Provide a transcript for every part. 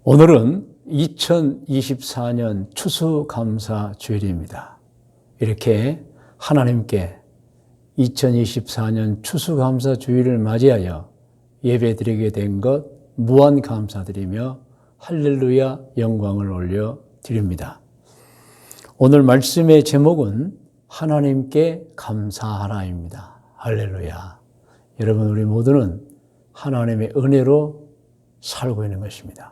오늘은 2024년 추수감사 주일입니다. 이렇게 하나님께 2024년 추수감사 주일을 맞이하여 예배드리게 된 것 무한 감사드리며 할렐루야 영광을 올려 드립니다. 오늘 말씀의 제목은 하나님께 감사하라입니다. 할렐루야. 여러분, 우리 모두는 하나님의 은혜로 살고 있는 것입니다.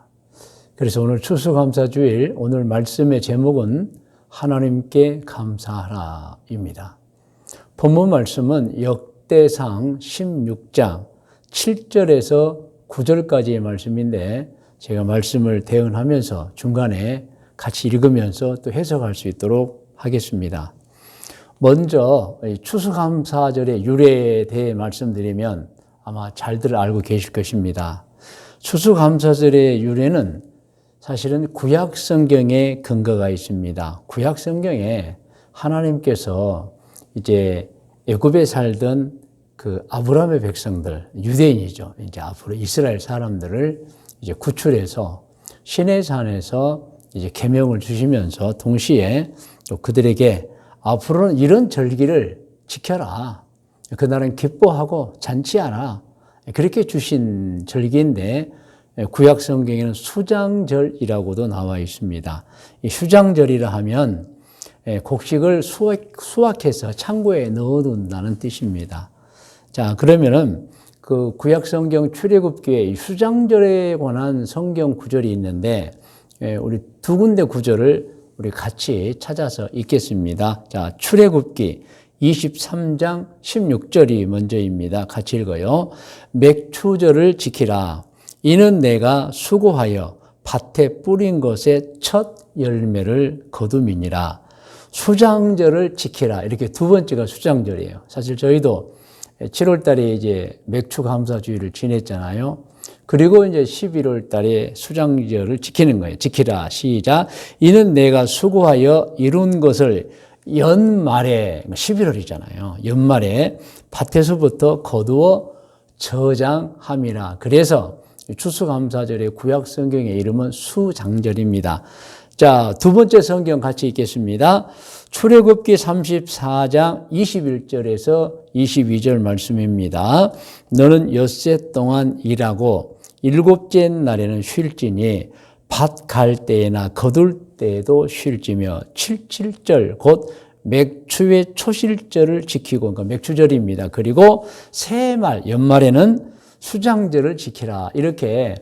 그래서 오늘 추수감사주일 오늘 말씀의 제목은 하나님께 감사하라입니다. 본문 말씀은 역대상 16장 7절에서 9절까지의 말씀인데 제가 말씀을 대응하면서 중간에 같이 읽으면서 또 해석할 수 있도록 하겠습니다. 먼저 추수감사절의 유래에 대해 말씀드리면 아마 잘들 알고 계실 것입니다. 추수감사절의 유래는 사실은 구약 성경에 근거가 있습니다. 구약 성경에 하나님께서 이제 애굽에 살던 그 아브라함의 백성들, 유대인이죠. 이제 앞으로 이스라엘 사람들을 이제 구출해서 시내산에서 이제 계명을 주시면서 동시에 또 그들에게 앞으로는 이런 절기를 지켜라. 그날은 기뻐하고 잔치하라. 그렇게 주신 절기인데 구약 성경에는 수장절이라고도 나와 있습니다. 이 수장절이라 하면 곡식을 수확해서 창고에 넣어둔다는 뜻입니다. 자, 그러면은 그 구약 성경 출애굽기에 수장절에 관한 성경 구절이 있는데 우리 두 군데 구절을 우리 같이 찾아서 읽겠습니다. 자, 출애굽기 23장 16절이 먼저입니다. 같이 읽어요. 맥추절을 지키라. 이는 내가 수고하여 밭에 뿌린 것의 첫 열매를 거둠이니라. 수장절을 지키라. 이렇게 두 번째가 수장절이에요. 사실 저희도 7월 달에 이제 맥추 감사주의를 지냈잖아요. 그리고 이제 11월 달에 수장절을 지키는 거예요. 지키라. 시작. 이는 내가 수고하여 이룬 것을 연말에, 11월이잖아요. 연말에 밭에서부터 거두어 저장함이라. 그래서 추수감사절의 구약 성경의 이름은 수장절입니다. 자, 두 번째 성경 같이 읽겠습니다. 출애굽기 34장 21절에서 22절 말씀입니다. 너는 엿새 동안 일하고 일곱째 날에는 쉴지니 밭 갈 때나 거둘 때에도 쉴지며 77절 곧 맥추의 초실절을 지키고, 그러니까 맥추절입니다. 그리고 새말 연말에는 수장절을 지키라. 이렇게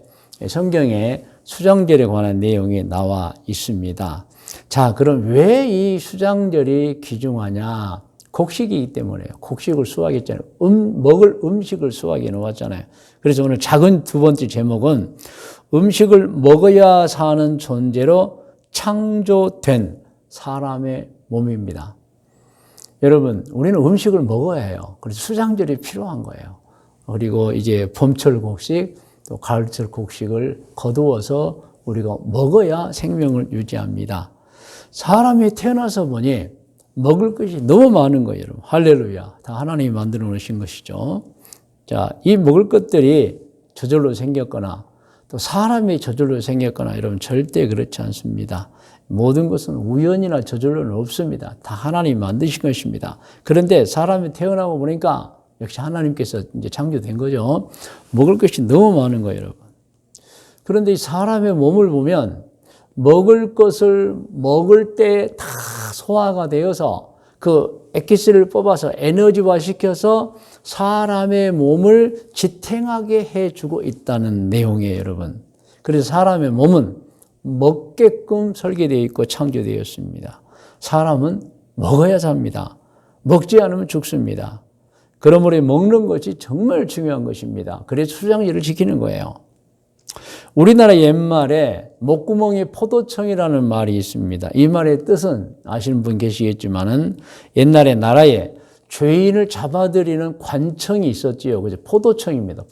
성경에 수장절에 관한 내용이 나와 있습니다. 자, 그럼 왜 이 수장절이 귀중하냐? 곡식이기 때문에요. 곡식을 수확했잖아요. 먹을 음식을 수확해 놓았잖아요. 그래서 오늘 작은 두 번째 제목은 음식을 먹어야 사는 존재로 창조된 사람의 몸입니다. 여러분, 우리는 음식을 먹어야 해요. 그래서 수장절이 필요한 거예요. 그리고 이제 봄철 곡식, 또 가을철 곡식을 거두어서 우리가 먹어야 생명을 유지합니다. 사람이 태어나서 보니 먹을 것이 너무 많은 거예요, 여러분. 할렐루야. 다 하나님이 만들어 놓으신 것이죠. 자, 이 먹을 것들이 저절로 생겼거나 또 사람이 저절로 생겼거나 여러분 절대 그렇지 않습니다. 모든 것은 우연이나 저절로는 없습니다. 다 하나님이 만드신 것입니다. 그런데 사람이 태어나고 보니까 역시 하나님께서 이제 창조된 거죠. 먹을 것이 너무 많은 거예요, 여러분. 그런데 이 사람의 몸을 보면 먹을 것을 먹을 때 다 소화가 되어서 그 액기스를 뽑아서 에너지화 시켜서 사람의 몸을 지탱하게 해주고 있다는 내용이에요, 여러분. 그래서 사람의 몸은 먹게끔 설계되어 있고 창조되었습니다. 사람은 먹어야 삽니다. 먹지 않으면 죽습니다. 그러므로 먹는 것이 정말 중요한 것입니다. 그래서 수장절을 지키는 거예요. 우리나라 옛말에 목구멍에 포도청이라는 말이 있습니다. 이 말의 뜻은 아시는 분 계시겠지만은 옛날에 나라에 죄인을 잡아들이는 관청이 있었지요. 그죠? 포도청입니다.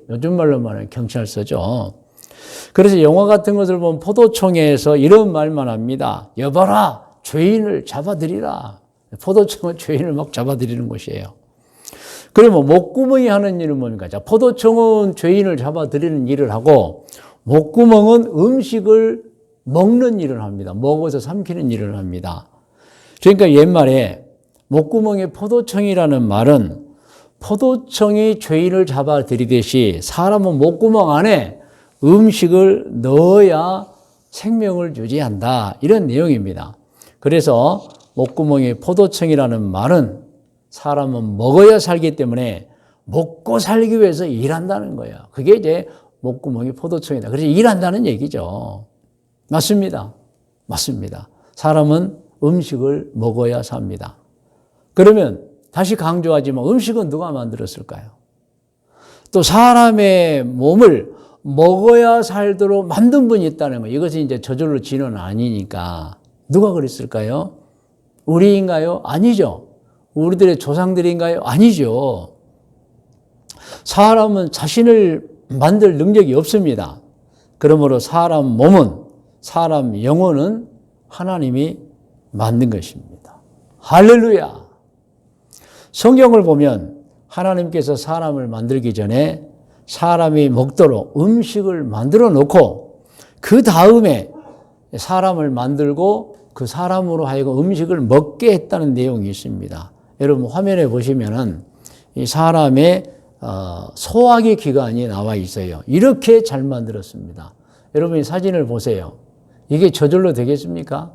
요즘 말로 말하면 경찰서죠. 그래서 영화 같은 것을 보면 포도청에서 이런 말만 합니다. 여봐라, 죄인을 잡아들이라. 포도청은 죄인을 막 잡아들이는 것이에요. 그러면 목구멍이 하는 일은 뭡니까? 자, 포도청은 죄인을 잡아들이는 일을 하고 목구멍은 음식을 먹는 일을 합니다. 먹어서 삼키는 일을 합니다. 그러니까 옛말에 목구멍에 포도청이라는 말은 포도청이 죄인을 잡아 들이듯이 사람은 목구멍 안에 음식을 넣어야 생명을 유지한다. 이런 내용입니다. 그래서 목구멍에 포도청이라는 말은 사람은 먹어야 살기 때문에 먹고 살기 위해서 일한다는 거예요. 그게 이제 목구멍이 포도청이다. 그래서 일한다는 얘기죠. 맞습니다. 맞습니다. 사람은 음식을 먹어야 삽니다. 그러면 다시 강조하지만 음식은 누가 만들었을까요? 또 사람의 몸을 먹어야 살도록 만든 분이 있다는 거예요. 이것이 이제 저절로 지는 아니니까. 누가 그랬을까요? 우리인가요? 아니죠. 우리들의 조상들인가요? 아니죠. 사람은 자신을 만들 능력이 없습니다. 그러므로 사람 몸은, 사람 영혼은 하나님이 만든 것입니다. 할렐루야! 성경을 보면 하나님께서 사람을 만들기 전에 사람이 먹도록 음식을 만들어 놓고 그 다음에 사람을 만들고 그 사람으로 하여금 음식을 먹게 했다는 내용이 있습니다. 여러분 화면에 보시면은 이 사람의 소화기 기관이 나와 있어요. 이렇게 잘 만들었습니다. 여러분이 사진을 보세요. 이게 저절로 되겠습니까?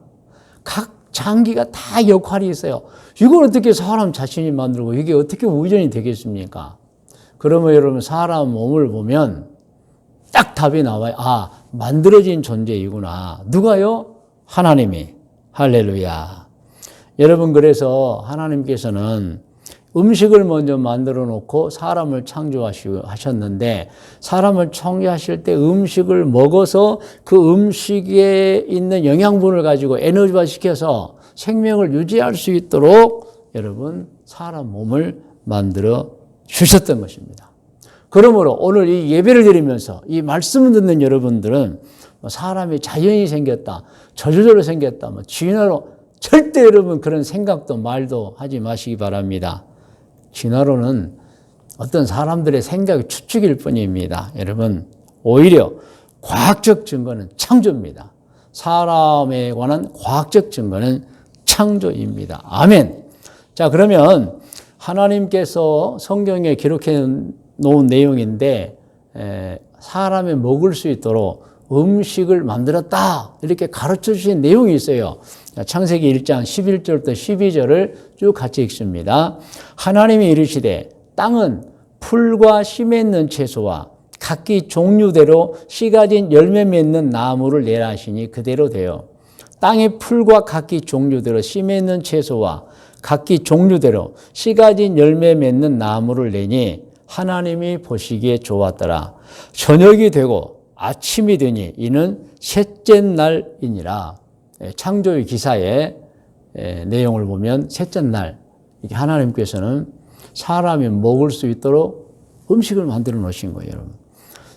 각 장기가 다 역할이 있어요. 이걸 어떻게 사람 자신이 만들고 이게 어떻게 우연이 되겠습니까? 그러면 여러분 사람 몸을 보면 딱 답이 나와요. 아, 만들어진 존재이구나. 누가요? 하나님이. 할렐루야. 여러분 그래서 하나님께서는 음식을 먼저 만들어 놓고 사람을 창조하셨는데 사람을 창조하실 때 음식을 먹어서 그 음식에 있는 영양분을 가지고 에너지화시켜서 생명을 유지할 수 있도록 여러분 사람 몸을 만들어 주셨던 것입니다. 그러므로 오늘 이 예배를 드리면서 이 말씀을 듣는 여러분들은 사람이 자연이 생겼다, 저절로 생겼다, 진화로 절대 여러분 그런 생각도 말도 하지 마시기 바랍니다. 진화론은 어떤 사람들의 생각의 추측일 뿐입니다. 여러분 오히려 과학적 증거는 창조입니다. 사람에 관한 과학적 증거는 창조입니다. 아멘. 자, 그러면 하나님께서 성경에 기록해 놓은 내용인데 사람이 먹을 수 있도록 음식을 만들었다 이렇게 가르쳐 주신 내용이 있어요. 창세기 1장 11절부터 12절을 쭉 같이 읽습니다. 하나님이 이르시되 땅은 풀과 씨 맺는 채소와 각기 종류대로 씨 가진 열매 맺는 나무를 내라 하시니 그대로 되어 땅의 풀과 각기 종류대로 씨 맺는 채소와 각기 종류대로 씨 가진 열매 맺는 나무를 내니 하나님이 보시기에 좋았더라. 저녁이 되고 아침이 되니 이는 셋째 날이니라. 창조의 기사의 내용을 보면 셋째 날 하나님께서는 사람이 먹을 수 있도록 음식을 만들어 놓으신 거예요. 여러분.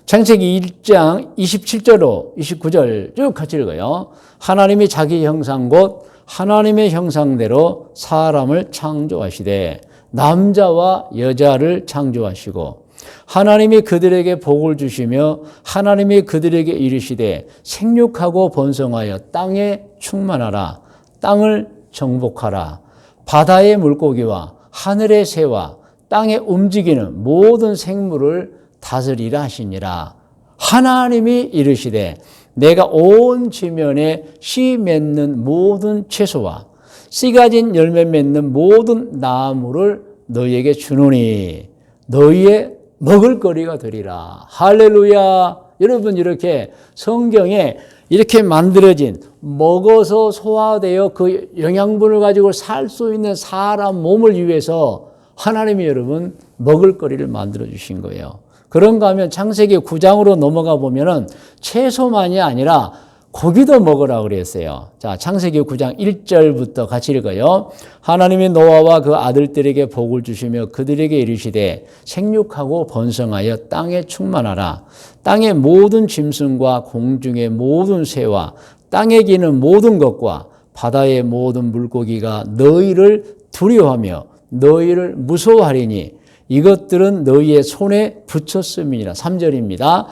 창세기 1장 27절로 29절 쭉 같이 읽어요. 하나님이 자기 형상 곧 하나님의 형상대로 사람을 창조하시되 남자와 여자를 창조하시고 하나님이 그들에게 복을 주시며 하나님이 그들에게 이르시되 생육하고 번성하여 땅에 충만하라. 땅을 정복하라. 바다의 물고기와 하늘의 새와 땅에 움직이는 모든 생물을 다스리라 하시니라. 하나님이 이르시되 내가 온 지면에 씨 맺는 모든 채소와 씨 가진 열매 맺는 모든 나무를 너희에게 주노니 너희의 먹을거리가 되리라. 할렐루야. 여러분 이렇게 성경에 이렇게 만들어진 먹어서 소화되어 그 영양분을 가지고 살 수 있는 사람 몸을 위해서 하나님이 여러분 먹을거리를 만들어 주신 거예요. 그런가 하면 창세기 9장으로 넘어가 보면은 채소만이 아니라 고기도 먹으라고 그랬어요. 자, 창세기 9장 1절부터 같이 읽어요. 하나님이 노아와 그 아들들에게 복을 주시며 그들에게 이르시되 생육하고 번성하여 땅에 충만하라. 땅의 모든 짐승과 공중의 모든 새와 땅에 기는 모든 것과 바다의 모든 물고기가 너희를 두려워하며 너희를 무서워하리니 이것들은 너희의 손에 붙였음이니라. 3절입니다.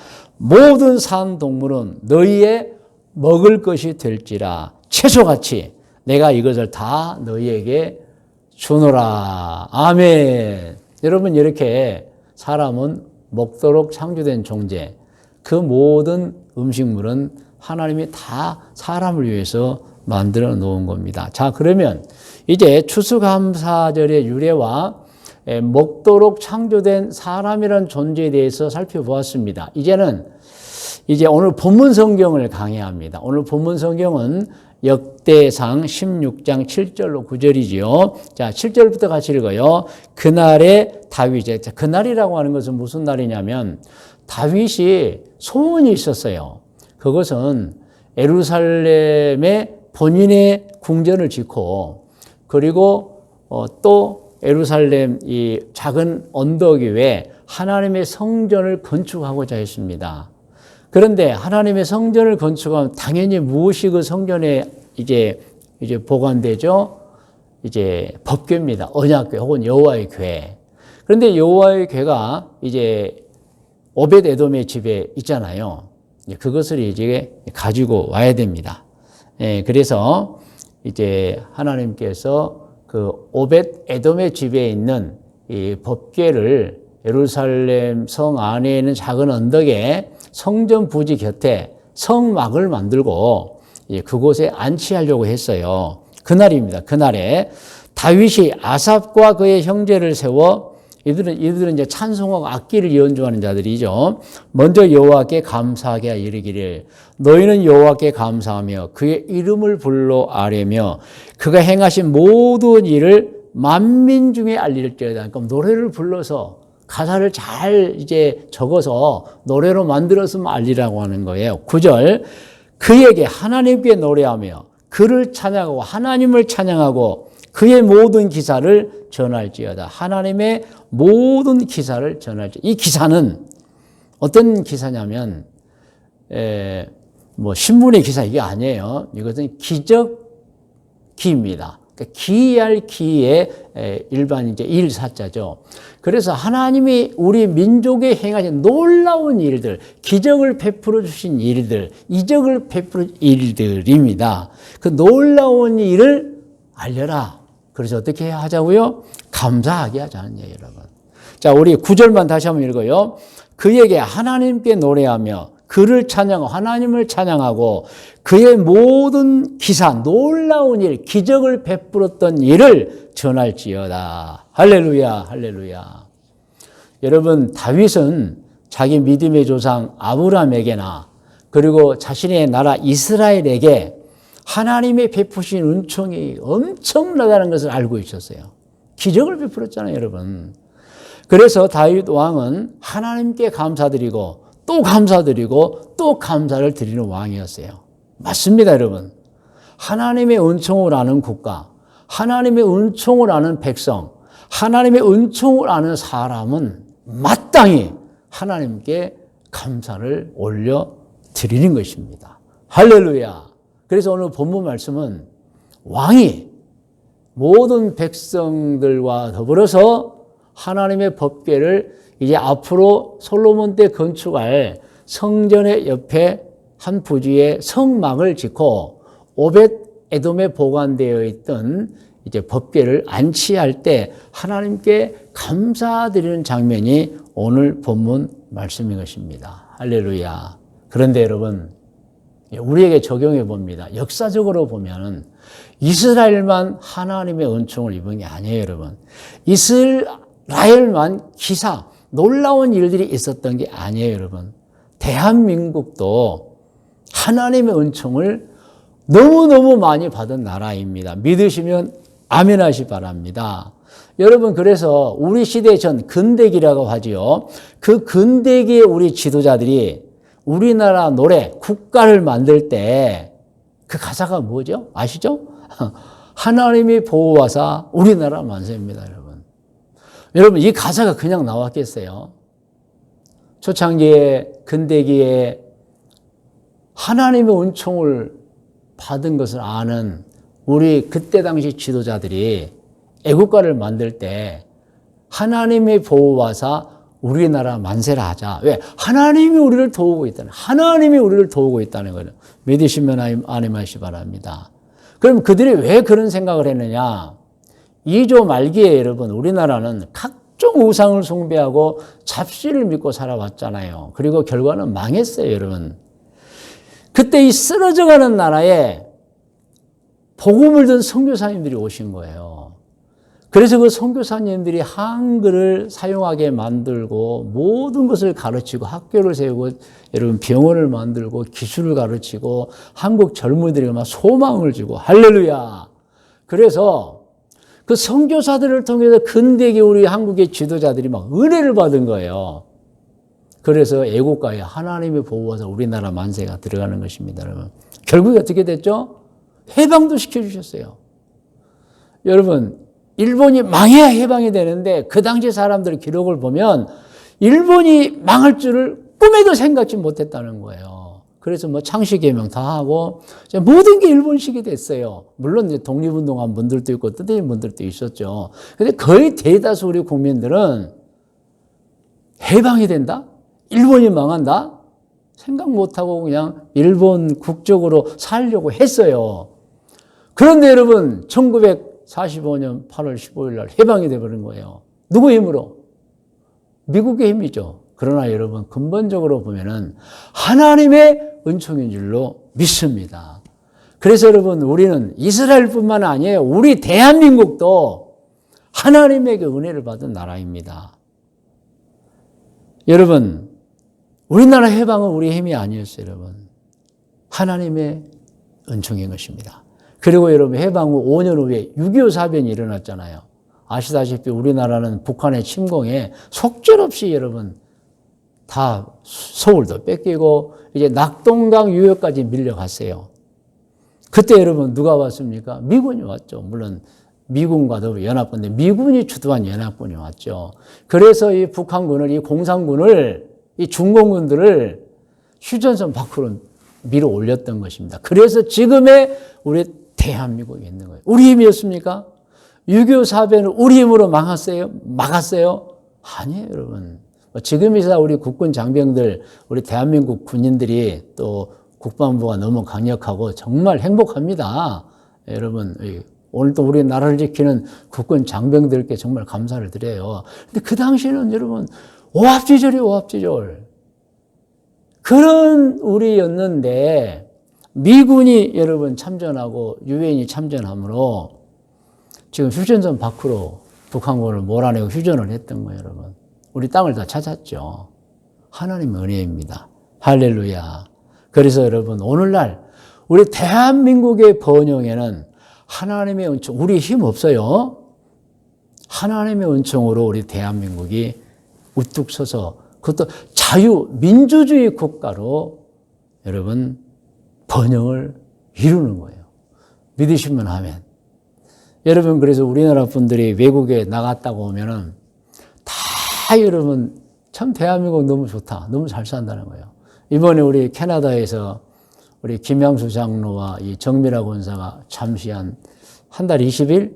모든 산 동물은 너희의 먹을 것이 될지라 채소같이 내가 이것을 다 너희에게 주노라. 아멘. 여러분, 이렇게 사람은 먹도록 창조된 존재, 그 모든 음식물은 하나님이 다 사람을 위해서 만들어 놓은 겁니다. 자, 그러면 이제 추수감사절의 유래와 먹도록 창조된 사람이라는 존재에 대해서 살펴보았습니다. 이제 오늘 본문 성경을 강의합니다. 오늘 본문 성경은 역대상 16장 7절로 9절이지요. 자, 7절부터 같이 읽어요. 그날에 다윗이, 그날이라고 하는 것은 무슨 날이냐면 다윗이 소원이 있었어요. 그것은 예루살렘에 본인의 궁전을 짓고, 그리고 또 예루살렘 이 작은 언덕 위에 하나님의 성전을 건축하고자 했습니다. 그런데 하나님의 성전을 건축하면 당연히 무엇이 그 성전에 이제 보관되죠? 이제 법궤입니다. 언약궤 혹은 여호와의 궤. 그런데 여호와의 궤가 이제 오벳 에돔의 집에 있잖아요. 그것을 이제 가지고 와야 됩니다. 그래서 이제 하나님께서 그 오벳 에돔의 집에 있는 이 법궤를 예루살렘 성 안에 있는 작은 언덕에 성전 부지 곁에 성막을 만들고 그곳에 안치하려고 했어요. 그날입니다. 그날에 다윗이 아삽과 그의 형제를 세워 이들은 이제 찬송하고 악기를 연주하는 자들이죠. 먼저 여호와께 감사하게 하여 이르기를 너희는 여호와께 감사하며 그의 이름을 불러 아뢰며 그가 행하신 모든 일을 만민 중에 알릴지어다. 그러니까 노래를 불러서 가사를 잘 이제 적어서 노래로 만들어서 알리라고 하는 거예요. 9절 그에게 하나님께 노래하며 그를 찬양하고 하나님을 찬양하고 그의 모든 기사를 전할지어다. 하나님의 모든 기사를 전할지어다. 이 기사는 어떤 기사냐면 뭐 신문의 기사 이게 아니에요. 이것은 기적기입니다. 그러니까 기할 기의 일반 이제 일사자죠. 그래서 하나님이 우리 민족에 행하신 놀라운 일들, 기적을 베풀어 주신 일들, 이적을 베풀어 주신 일들입니다. 그 놀라운 일을 알려라. 그래서 어떻게 하자고요? 감사하게 하자는 얘기예요, 여러분. 자, 우리 9절만 다시 한번 읽어요. 그에게 하나님께 노래하며 그를 찬양하고 하나님을 찬양하고 그의 모든 기사, 놀라운 일, 기적을 베풀었던 일을 전할지어다. 할렐루야, 할렐루야. 여러분, 다윗은 자기 믿음의 조상 아브라함에게나 그리고 자신의 나라 이스라엘에게 하나님의 베푸신 은총이 엄청나다는 것을 알고 있었어요. 기적을 베풀었잖아요, 여러분. 그래서 다윗 왕은 하나님께 감사드리고 또 감사드리고 또 감사를 드리는 왕이었어요. 맞습니다, 여러분. 하나님의 은총을 아는 국가, 하나님의 은총을 아는 백성, 하나님의 은총을 아는 사람은 마땅히 하나님께 감사를 올려 드리는 것입니다. 할렐루야. 그래서 오늘 본문 말씀은 왕이 모든 백성들과 더불어서 하나님의 법궤를 이제 앞으로 솔로몬 때 건축할 성전의 옆에 한 부지에 성막을 짓고 오벳 에돔에 보관되어 있던 이제 법궤를 안치할 때 하나님께 감사드리는 장면이 오늘 본문 말씀인 것입니다. 할렐루야. 그런데 여러분, 우리에게 적용해 봅니다. 역사적으로 보면은 이스라엘만 하나님의 은총을 입은 게 아니에요, 여러분. 이스라엘만 기사, 놀라운 일들이 있었던 게 아니에요, 여러분. 대한민국도 하나님의 은총을 너무너무 많이 받은 나라입니다. 믿으시면 아멘 하시 바랍니다. 여러분, 그래서 우리 시대 전 근대기라고 하지요. 그 근대기의 우리 지도자들이 우리나라 노래, 국가를 만들 때 그 가사가 뭐죠? 아시죠? 하나님이 보호하사 우리나라 만세입니다, 여러분. 여러분, 이 가사가 그냥 나왔겠어요? 초창기에, 근대기에 하나님의 은총을 받은 것을 아는 우리 그때 당시 지도자들이 애국가를 만들 때 하나님의 보호하사 우리나라 만세를 하자. 왜? 하나님이 우리를 도우고 있다는, 하나님이 우리를 도우고 있다는 거예요. 믿으시면 아멘하시 바랍니다. 그럼 그들이 왜 그런 생각을 했느냐? 2조 말기에 여러분, 우리나라는 각종 우상을 숭배하고 잡신을 믿고 살아왔잖아요. 그리고 결과는 망했어요, 여러분. 그때 이 쓰러져가는 나라에 복음을 든 선교사님들이 오신 거예요. 그래서 그 선교사님들이 한글을 사용하게 만들고 모든 것을 가르치고 학교를 세우고 여러분 병원을 만들고 기술을 가르치고 한국 젊은이들에게 막 소망을 주고 할렐루야. 그래서 그 선교사들을 통해서 근대기 우리 한국의 지도자들이 막 은혜를 받은 거예요. 그래서 애국가에 하나님의 보호하사 우리나라 만세가 들어가는 것입니다, 여러분. 결국에 어떻게 됐죠? 해방도 시켜주셨어요. 여러분, 일본이 망해야 해방이 되는데 그 당시 사람들의 기록을 보면 일본이 망할 줄을 꿈에도 생각지 못했다는 거예요. 그래서 뭐 창씨개명 다 하고 모든 게 일본식이 됐어요. 물론 이제 독립운동한 분들도 있고 뜻있는 분들도 있었죠. 근데 거의 대다수 우리 국민들은 해방이 된다? 일본이 망한다? 생각 못하고 그냥 일본 국적으로 살려고 했어요. 그런데 여러분 1945년 8월 15일 날 해방이 되어버린 거예요. 누구의 힘으로? 미국의 힘이죠. 그러나 여러분 근본적으로 보면은 하나님의 은총인 줄로 믿습니다. 그래서 여러분 우리는 이스라엘뿐만 아니에요. 우리 대한민국도 하나님에게 은혜를 받은 나라입니다. 여러분 우리나라 해방은 우리의 힘이 아니었어요. 여러분 하나님의 은총인 것입니다. 그리고 여러분 해방 후 5년 후에 6.25 사변이 일어났잖아요. 아시다시피 우리나라는 북한의 침공에 속절없이 여러분 다 서울도 뺏기고 이제 낙동강 유역까지 밀려갔어요. 그때 여러분 누가 왔습니까? 미군이 왔죠. 물론 미군과도 연합군인데 미군이 주도한 연합군이 왔죠. 그래서 이 북한군을, 이 공산군을, 이 중공군들을 휴전선 밖으로 밀어 올렸던 것입니다. 그래서 지금의 우리 대한민국이 있는 거예요. 우리 힘이었습니까? 6.25 사변을 우리 힘으로 막았어요? 아니에요, 여러분. 지금이사 우리 국군 장병들, 우리 대한민국 군인들이 또 국방부가 너무 강력하고 정말 행복합니다. 여러분, 오늘 또 우리 나라를 지키는 국군 장병들께 정말 감사를 드려요. 근데 그 당시에는 여러분, 오합지졸이에요, 오합지졸. 그런 우리였는데, 미군이 여러분 참전하고 유엔이 참전함으로 지금 휴전선 밖으로 북한군을 몰아내고 휴전을 했던 거예요, 여러분. 우리 땅을 다 찾았죠. 하나님의 은혜입니다. 할렐루야. 그래서 여러분 오늘날 우리 대한민국의 번영에는 하나님의 은총, 우리 힘 없어요. 하나님의 은총으로 우리 대한민국이 우뚝 서서 그것도 자유민주주의 국가로 여러분 번영을 이루는 거예요. 믿으시면 아멘. 여러분 그래서 우리나라 분들이 외국에 나갔다고 오면은 다 여러분 참 대한민국 너무 좋다. 너무 잘 산다는 거예요. 이번에 우리 캐나다에서 우리 김양수 장로와 이 정미라 권사가 잠시 한 달 20일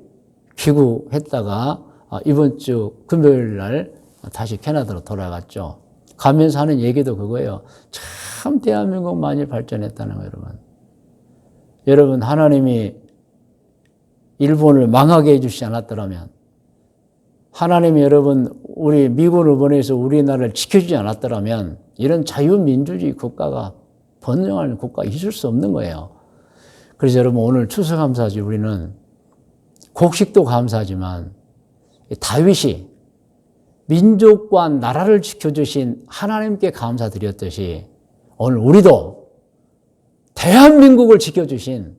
귀국했다가 이번 주 금요일 날 다시 캐나다로 돌아갔죠. 가면서 하는 얘기도 그거예요. 참 대한민국 많이 발전했다는 거예요, 여러분. 여러분 하나님이 일본을 망하게 해주시지 않았더라면 하나님이 여러분 우리 미군을 보내서 우리나라를 지켜주지 않았더라면 이런 자유민주주의 국가가 번영하는 국가가 있을 수 없는 거예요. 그래서 여러분 오늘 추수감사지 우리는 곡식도 감사하지만 다윗이 민족과 나라를 지켜주신 하나님께 감사드렸듯이 오늘 우리도 대한민국을 지켜주신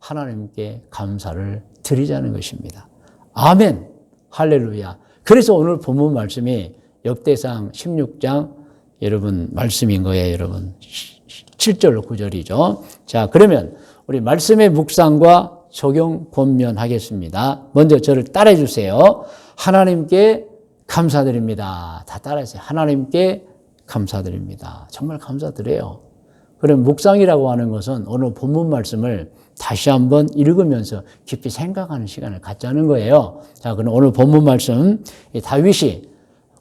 하나님께 감사를 드리자는 것입니다. 아멘. 할렐루야. 그래서 오늘 본문 말씀이 역대상 16장 여러분 말씀인 거예요, 여러분. 7절 9절이죠. 자, 그러면 우리 말씀의 묵상과 적용 본면하겠습니다. 먼저 저를 따라해 주세요. 하나님께 감사드립니다. 다 따라하세요. 하나님께 감사드립니다. 정말 감사드려요. 그럼 묵상이라고 하는 것은 오늘 본문 말씀을 다시 한번 읽으면서 깊이 생각하는 시간을 갖자는 거예요. 자, 그럼 오늘 본문 말씀, 다윗이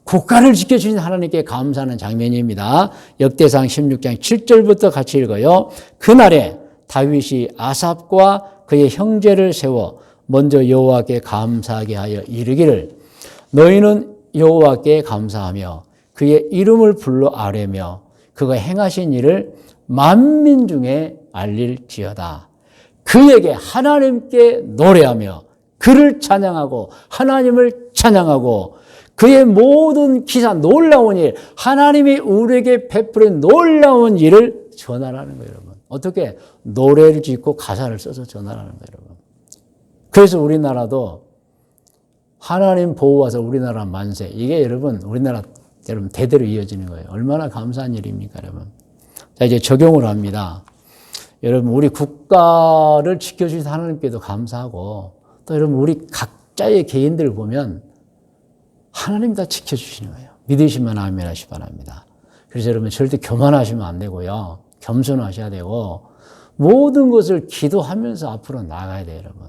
국가를 지켜주신 하나님께 감사하는 장면입니다. 역대상 16장 7절부터 같이 읽어요. 그날에 다윗이 아삽과 그의 형제를 세워 먼저 여호와께 감사하게 하여 이르기를 너희는 여호와께 감사하며 그의 이름을 불러 아뢰며 그가 행하신 일을 만민 중에 알릴지어다. 그에게 하나님께 노래하며 그를 찬양하고 하나님을 찬양하고 그의 모든 기사 놀라운 일, 하나님이 우리에게 베푸는 놀라운 일을 전하라는 거예요, 여러분. 어떻게? 노래를 짓고 가사를 써서 전하라는 거예요, 여러분. 그래서 우리나라도 하나님 보호하사 우리나라 만세. 이게 여러분, 우리나라 여러분 대대로 이어지는 거예요. 얼마나 감사한 일입니까, 여러분. 자, 이제 적용을 합니다. 여러분, 우리 국가를 지켜주신 하나님께도 감사하고 또 여러분, 우리 각자의 개인들을 보면 하나님 다 지켜주시는 거예요. 믿으시면 아멘 하시 바랍니다. 그래서 여러분, 절대 교만하시면 안 되고요. 겸손하셔야 되고 모든 것을 기도하면서 앞으로 나가야 돼요, 여러분.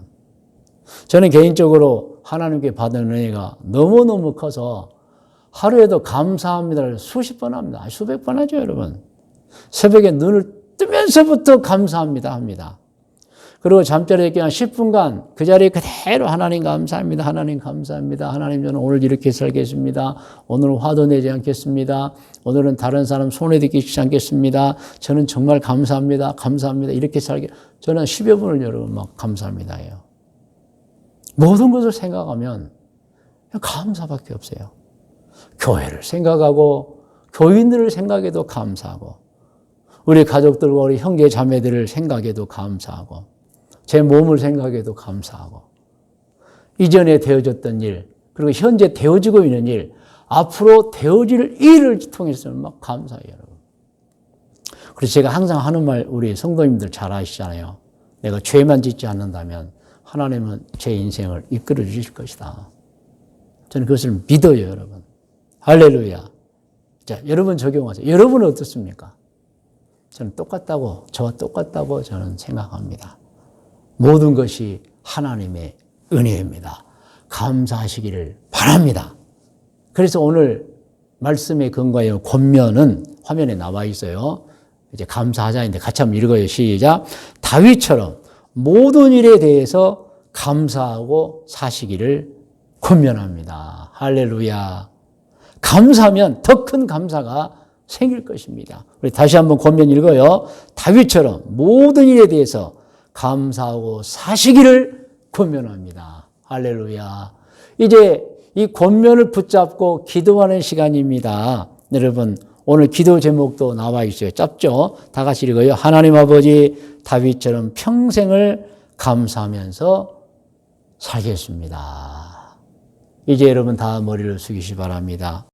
저는 개인적으로 하나님께 받은 은혜가 너무너무 커서 하루에도 감사합니다를 수십 번 합니다. 수백 번 하죠, 여러분. 새벽에 눈을 뜨면서부터 감사합니다 합니다. 그리고 잠자리에 있기 한 10분간 그 자리에 그대로 하나님 감사합니다. 하나님 감사합니다. 하나님 저는 오늘 이렇게 살겠습니다. 오늘은 화도 내지 않겠습니다. 오늘은 다른 사람 손해도 끼치지 않겠습니다. 저는 정말 감사합니다. 감사합니다. 이렇게 저는 10여 분을 여러분 막 감사합니다 해요. 모든 것을 생각하면 그냥 감사밖에 없어요. 교회를 생각하고 교인들을 생각해도 감사하고 우리 가족들과 우리 형제 자매들을 생각해도 감사하고 제 몸을 생각해도 감사하고 이전에 되어졌던 일 그리고 현재 되어지고 있는 일 앞으로 되어질 일을 통해서 막 감사해요, 여러분. 그래서 제가 항상 하는 말 우리 성도님들 잘 아시잖아요. 내가 죄만 짓지 않는다면 하나님은 제 인생을 이끌어 주실 것이다. 저는 그것을 믿어요, 여러분. 할렐루야. 자, 여러분 적용하세요. 여러분은 어떻습니까? 저는 똑같다고, 저와 똑같다고 저는 생각합니다. 모든 것이 하나님의 은혜입니다. 감사하시기를 바랍니다. 그래서 오늘 말씀에 근거하여 권면은 화면에 나와 있어요. 이제 감사하자인데 같이 한번 읽어요. 시작. 다윗처럼 모든 일에 대해서 감사하고 사시기를 권면합니다. 할렐루야. 감사하면 더 큰 감사가 생길 것입니다. 우리 다시 한번 권면 읽어요. 다윗처럼 모든 일에 대해서 감사하고 사시기를 권면합니다. 할렐루야. 이제 이 권면을 붙잡고 기도하는 시간입니다. 여러분, 오늘 기도 제목도 나와 있어요. 짧죠? 다 같이 읽어요. 하나님 아버지, 다윗처럼 평생을 감사하면서 살겠습니다. 이제 여러분 다 머리를 숙이시 바랍니다.